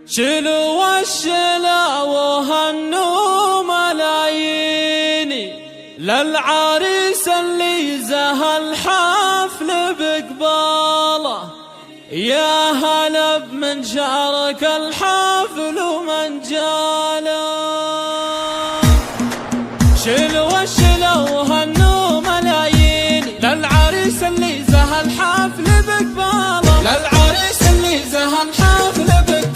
شلوا الشلا وهنوا ملاييني للعريس اللي زهى الحفل بقباله. يا هلا بمن شارك الحفل ومن جاله. شلوا الشلا وهنوا ملاييني للعريس اللي زهى الحفل بقباله. للعريس اللي زهى الحفل بقباله.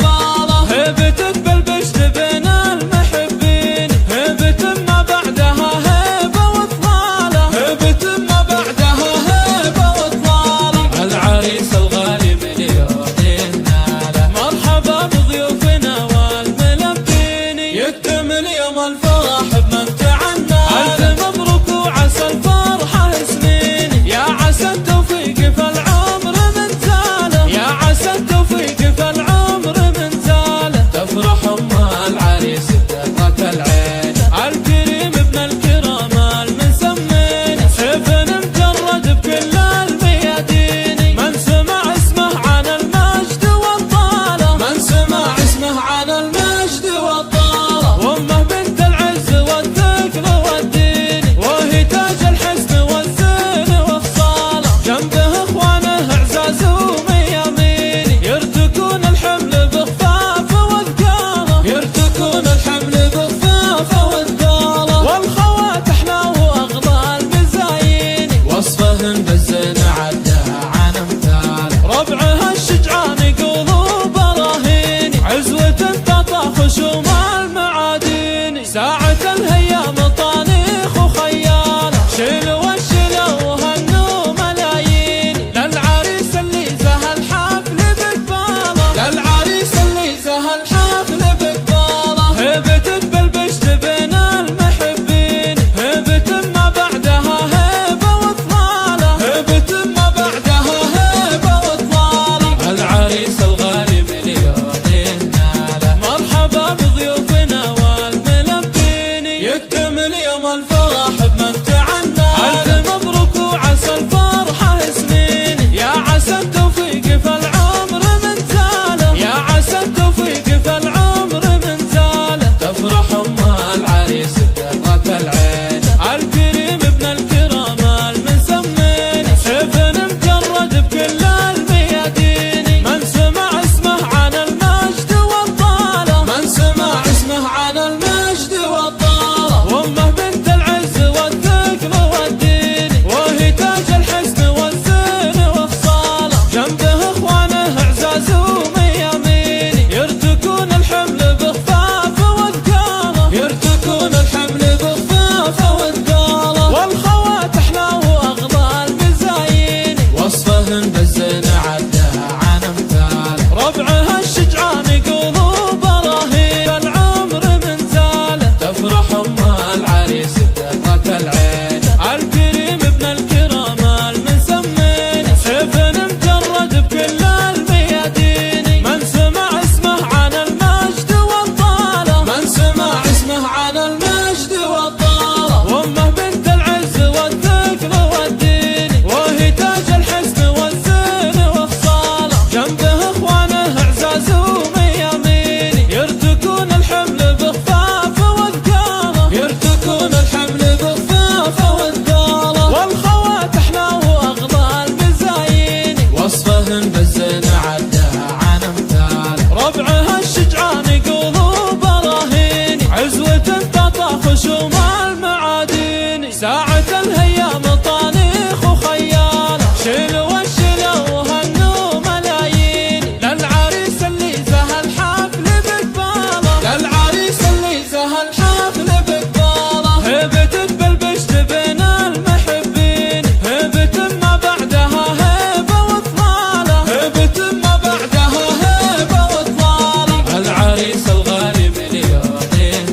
هبتت بالبشت بين المحبين، هبت ما بعدها هيبة وطلالة، هبت ما بعدها هيبة وطلالة. العريس الغالي مليون ناله، مرحبا بضيوفنا والملبين. يكتمل يوم الفرح بمن تعنى، ألف مبروك وعسى الفرحة سنين. يا عسى التوفيق في العمر من زاله، يا عسى التوفيق في العمر من زاله. تفرح أم العريس بدقة العين، الكريم ابن الكرام المسمين. سيف مجرد بكل الميادين، من سمع اسمه عن المجد والطالة، من سمع اسمه عن المجد والطالة. وامه بنت العز والثقل والدين، وهي تاج الحسن والزين والصالة. جنبه اخوانه اعزاز وميامين، يرتكون الحمل بخفاف وثقاله، يرتكون الحمل بخفاف وثقاله. والخوات احلى واغلى المزايين، وصفهن بالزين عدها عن امثاله. ربعها الشجعان يقولوا براهين، عزوة تعطى خشوم المعادين. ساعة الهيام طانيخ وخياله. شلوا الشلا وهنوا ملايين للعريس اللي زهى الحفل بقباله. للعريس اللي زهى الحفل بقباله. هبتت بالبشت بين المحبين، هبت ما بعدها هيبة وطلالة، هبت ما بعدها هيبة وطلالة. العريس الغالي مليون ناله، مرحبا بضيوفنا والملبين. يكتمل يوم الفرح بمن تعنى، ألف مبروك وعسى الفرحة سنين. يا عسى التوفيق في العمر من زاله، يا عسى التوفيق في العمر من زاله. تفرح أم العريس بدقة العين، الكريم ابن الكرام المسمين. سيف مجرد بكل الميادين، من سمع اسمه عن المجد والطالة، من سمع اسمه عن المجد والطالة. وامه بنت العز والثقل والدين، وهي تاج الحسن والزين والصالة. جنبه اخوانه اعزاز وميامين، يرتكون الحمل بخفاف وثقاله، يرتكون الحمل بخفاف وثقاله. والخوات احلى واغلى المزايين، وصفهن بالزين عدها عن امثاله. ربعها الشجعان يقولوا براهين، العمر من زاله. تفرح ام العريس بدقة العين، الكريم ابن الكرام المسمين. سيف مجرد بكل الميادين، من سمع اسمه عن المجد والطالة، من سمع اسمه عن المجد والطالة. وامه بنت العز والثقل والدين، وهي تاج الحسن والزين والصالة. جنبه اخوانه اعزاز وميامين، يرتكون الحمل بخفاف وثقاله، يرتكون الحمل بخفاف وثقاله. والخوات احلى واغلى المزايين، وصفهن بالزين عدها عن امثاله. ربعها الشجعان يقولوا براهين، عزوة تعطى خشوم المعادين. ساعة الهيام طانيخ وخياله. شلوا الشلا وهنوا ملايين للعريس اللي زهى الحفل بقباله. للعريس اللي زهى الحفل بقباله. هبتت بالبشت بين المحبين، هبت ما بعدها هيبة وطلالة، هبت ما بعدها هيبة وطلالة. العريس الغالي مليون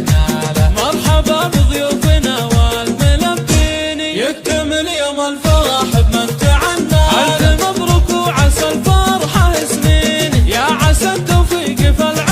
ناله، مرحبا بضيوفنا والملبين. يكتمل يوم الفرح بمن تعنى، ألف مبروك وعسى الفرحة سنين. يا عسى التوفيق في العمر